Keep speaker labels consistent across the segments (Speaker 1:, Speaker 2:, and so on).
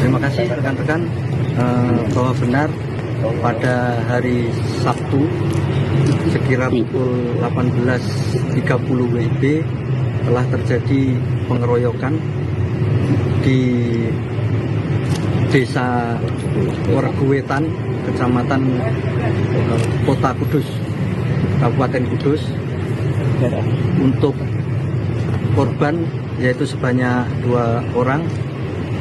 Speaker 1: Terima kasih rekan-rekan, bahwa benar pada hari Sabtu sekira pukul 18.30 WIB telah terjadi pengeroyokan di Desa Werguwetan, Kecamatan Kota Kudus, Kabupaten Kudus. Untuk korban yaitu sebanyak 2 orang.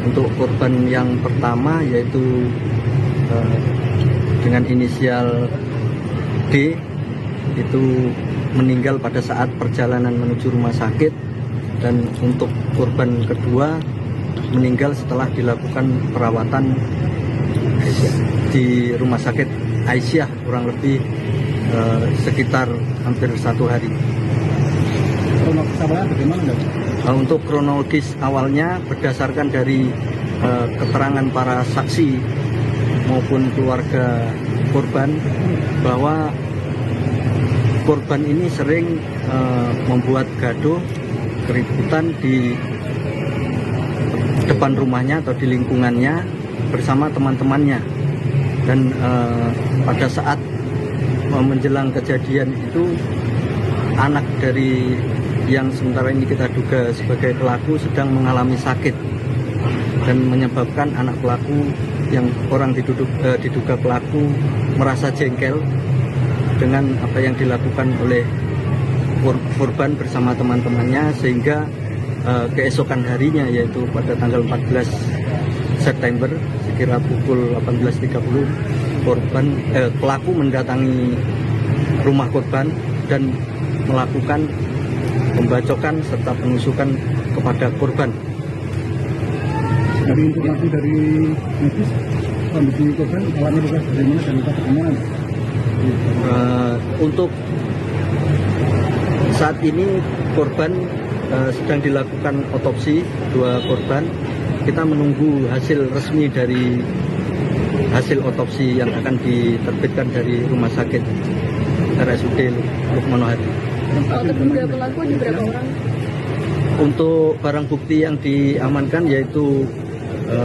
Speaker 1: Untuk korban yang pertama yaitu dengan inisial D, itu meninggal pada saat perjalanan menuju rumah sakit, dan untuk korban kedua meninggal setelah dilakukan perawatan di rumah sakit Aisyah kurang lebih sekitar hampir 1 hari.
Speaker 2: Kronologis awalnya bagaimana?
Speaker 1: Untuk kronologis awalnya berdasarkan dari keterangan para saksi maupun keluarga korban, bahwa korban ini sering membuat gaduh, keributan di depan rumahnya atau di lingkungannya bersama teman-temannya, dan pada saat menjelang kejadian itu anak dari yang sementara ini kita duga sebagai pelaku sedang mengalami sakit, dan menyebabkan anak pelaku yang orang diduga pelaku merasa jengkel dengan apa yang dilakukan oleh korban bersama teman-temannya, sehingga keesokan harinya yaitu pada tanggal 14 September sekira pukul 18.30 pelaku mendatangi rumah korban dan melakukan pembacokan serta penusukan kepada korban.
Speaker 2: Dari informasi dari medis, kondisi korban alami luka dari mana dan luka kemana?
Speaker 1: Untuk saat ini korban sedang dilakukan otopsi 2 korban. Kita menunggu hasil resmi dari hasil otopsi yang akan diterbitkan dari Rumah Sakit RSUD Lukmanohadi.
Speaker 3: Kalau terduga pelaku ada berapa orang?
Speaker 1: Untuk barang bukti yang diamankan yaitu 1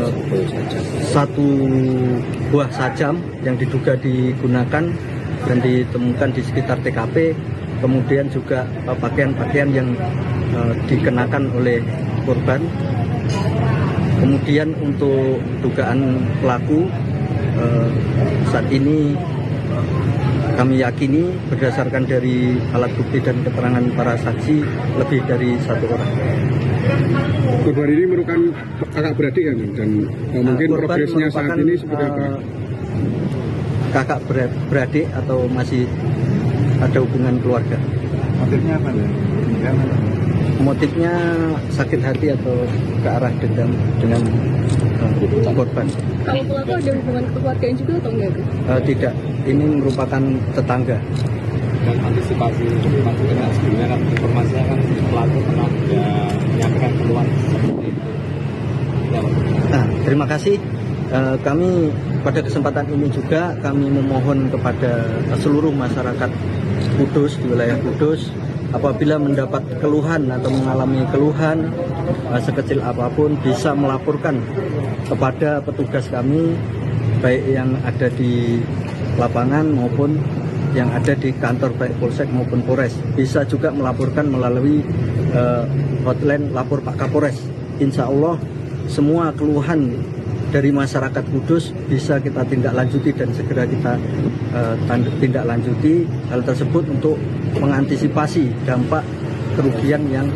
Speaker 1: buah sajam yang diduga digunakan dan ditemukan di sekitar TKP, kemudian juga pakaian-pakaian yang dikenakan oleh korban. Kemudian untuk dugaan pelaku saat ini kami yakini berdasarkan dari alat bukti dan keterangan para saksi lebih dari 1 orang.
Speaker 2: Korban ini merupakan kakak beradik kan, dan mungkin progresnya saat ini seperti apa?
Speaker 1: Kakak beradik atau masih ada hubungan keluarga?
Speaker 2: Motifnya apa ya?
Speaker 1: Motifnya sakit hati atau ke arah dendam dengan korban.
Speaker 3: Kalau pelaku ada hubungan kekeluargaan juga atau enggak?
Speaker 1: Tidak, ini merupakan tetangga.
Speaker 4: Dan antisipasi maksudnya sebelumnya kan informasinya kan pelaku pernah menyampaikan keluar seperti itu.
Speaker 1: Nah, terima kasih. Kami pada kesempatan ini juga kami memohon kepada seluruh masyarakat Kudus, di wilayah Kudus, apabila mendapat keluhan atau mengalami keluhan sekecil apapun bisa melaporkan kepada petugas kami, baik yang ada di lapangan maupun yang ada di kantor baik Polsek maupun Polres. Bisa juga melaporkan melalui hotline lapor Pak Kapolres. Insya Allah semua keluhan dari masyarakat Kudus bisa kita tindak lanjuti dan segera kita tindak lanjuti hal tersebut untuk mengantisipasi dampak kerugian yang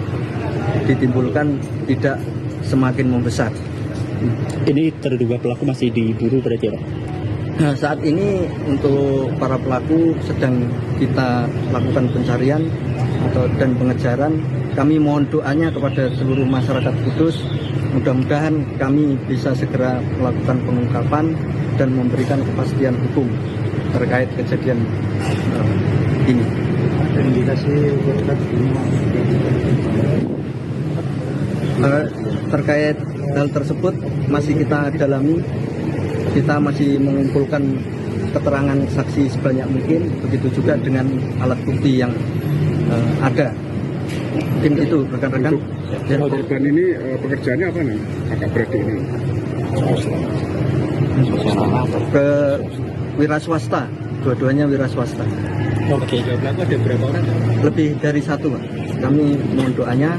Speaker 1: ditimbulkan tidak semakin membesar.
Speaker 5: Ini terduga pelaku masih diburu berarti ya, Pak?
Speaker 1: Nah, saat ini untuk para pelaku sedang kita lakukan pencarian dan pengejaran. Kami mohon doanya kepada seluruh masyarakat Kudus. Mudah-mudahan kami bisa segera melakukan pengungkapan dan memberikan kepastian hukum terkait kejadian ini. Terkait hal tersebut masih kita dalami. Kita masih mengumpulkan keterangan saksi sebanyak mungkin, begitu juga dengan alat bukti yang ada. Mungkin itu rekan-rekan.
Speaker 2: Korban ini pekerjaannya apa nih, kakak beradik ini?
Speaker 1: ke wira swasta, dua-duanya wira swasta.
Speaker 5: Oke.
Speaker 4: Pelaku ada berapa orang?
Speaker 1: Lebih dari satu, Pak. Kami mohon doanya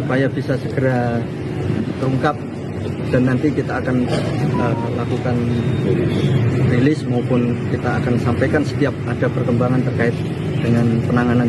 Speaker 1: supaya bisa segera terungkap dan nanti kita akan lakukan rilis maupun kita akan sampaikan setiap ada perkembangan terkait dengan penanganan